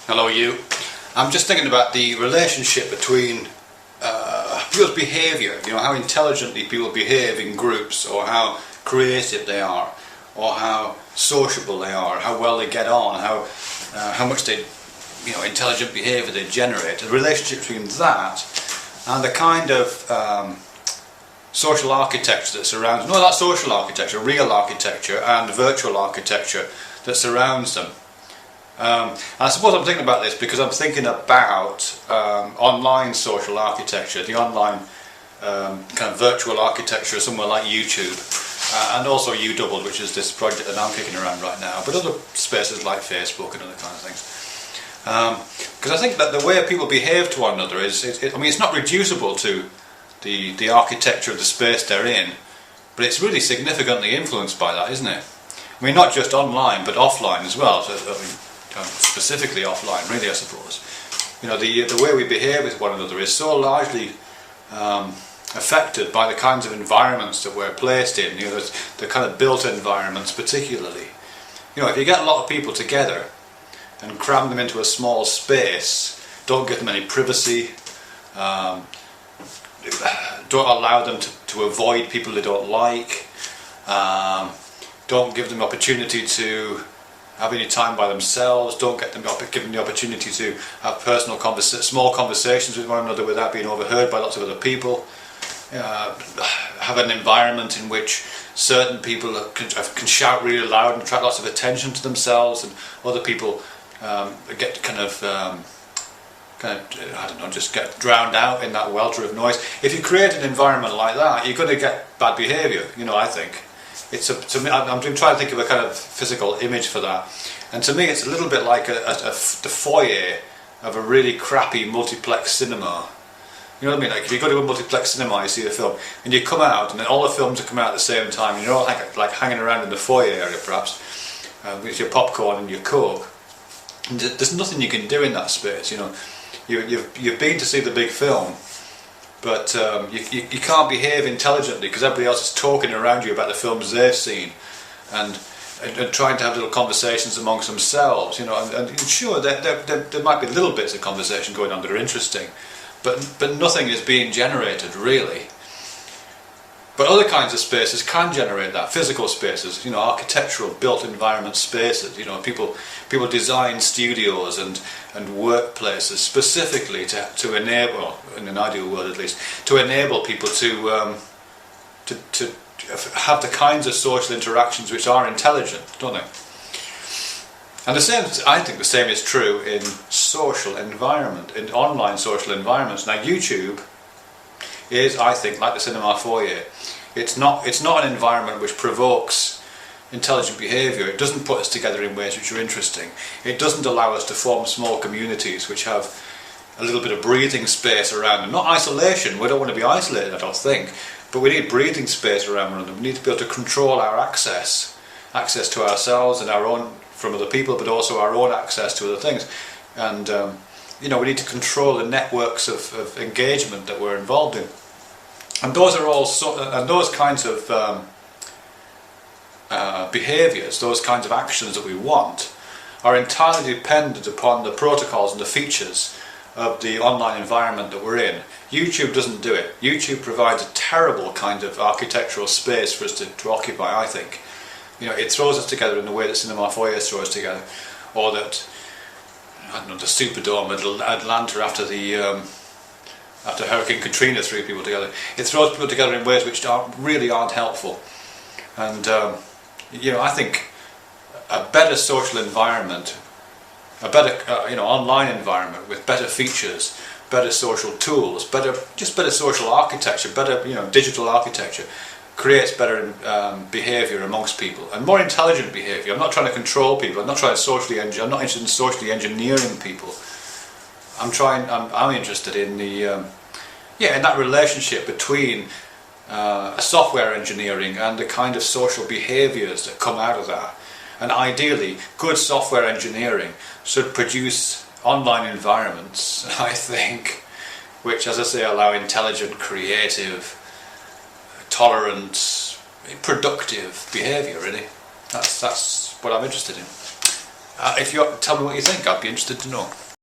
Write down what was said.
Hello you. I'm just thinking about the relationship between people's behaviour, how intelligently people behave in groups, or how creative they are, or how sociable they are, how well they get on, how much they, intelligent behaviour they generate. The relationship between that and the kind of social architecture that surrounds, not that social architecture, real architecture and virtual architecture that surrounds them. I suppose I'm thinking about this because I'm thinking about online social architecture, the online kind of virtual architecture somewhere like YouTube, and also UW, which is this project that I'm kicking around right now, but other spaces like Facebook and other kind of things. Because I think that the way people behave to one another it's not reducible to the architecture of the space they're in, but it's really significantly influenced by that, isn't it? I mean, not just online, but offline as well. So, specifically offline, really, I suppose. The way we behave with one another is so largely affected by the kinds of environments that we're placed in. The kind of built environments, particularly. If you get a lot of people together and cram them into a small space, don't give them any privacy, don't allow them to avoid people they don't like, don't give them opportunity to have any time by themselves, don't give them the opportunity to have small conversations with one another without being overheard by lots of other people, have an environment in which certain people can shout really loud and attract lots of attention to themselves, and other people get just get drowned out in that welter of noise. If you create an environment like that, you're going to get bad behaviour, I think. To me, I'm trying to think of a kind of physical image for that, and to me it's a little bit like the foyer of a really crappy multiplex cinema. You know what I mean? Like if you go to a multiplex cinema, you see a film, and you come out, and then all the films are coming out at the same time, and you're all like hanging around in the foyer area perhaps, with your popcorn and your Coke. And there's nothing you can do in that space. You've been to see the big film, but you can't behave intelligently because everybody else is talking around you about the films they've seen, and trying to have little conversations amongst themselves. And sure, there might be little bits of conversation going on that are interesting, but nothing is being generated really. But other kinds of spaces can generate that. Physical spaces, architectural, built environment spaces. People design studios and workplaces specifically to enable, in an ideal world at least, to enable people to have the kinds of social interactions which are intelligent, don't they? And I think the same is true in social environment, in online social environments. Now YouTube is, I think, like the cinema foyer. It's not an environment which provokes intelligent behaviour. It doesn't put us together in ways which are interesting. It doesn't allow us to form small communities which have a little bit of breathing space around them. Not isolation. We don't want to be isolated, I don't think, but we need breathing space around one another. We need to be able to control our access to ourselves and our own from other people, but also our own access to other things. And we need to control the networks of engagement that we're involved in. And those are all those kinds of behaviours, those kinds of actions that we want, are entirely dependent upon the protocols and the features of the online environment that we're in. YouTube doesn't do it. YouTube provides a terrible kind of architectural space for us to occupy, I think. It throws us together in the way that cinema foyers throw us together, or that, the Superdome at Atlanta after Hurricane Katrina threw people together. It throws people together in ways which really aren't helpful. And I think a better social environment, a better online environment with better features, better social tools, better social architecture, better digital architecture, creates better behaviour amongst people, and more intelligent behaviour. I'm not trying to control people. I'm not not interested in socially engineering people. I'm interested in in that relationship between software engineering and the kind of social behaviours that come out of that. And ideally, good software engineering should produce online environments, I think, which, as I say, allow intelligent, creative, tolerant, productive behaviour. Really, that's what I'm interested in. If you tell me what you think, I'd be interested to know.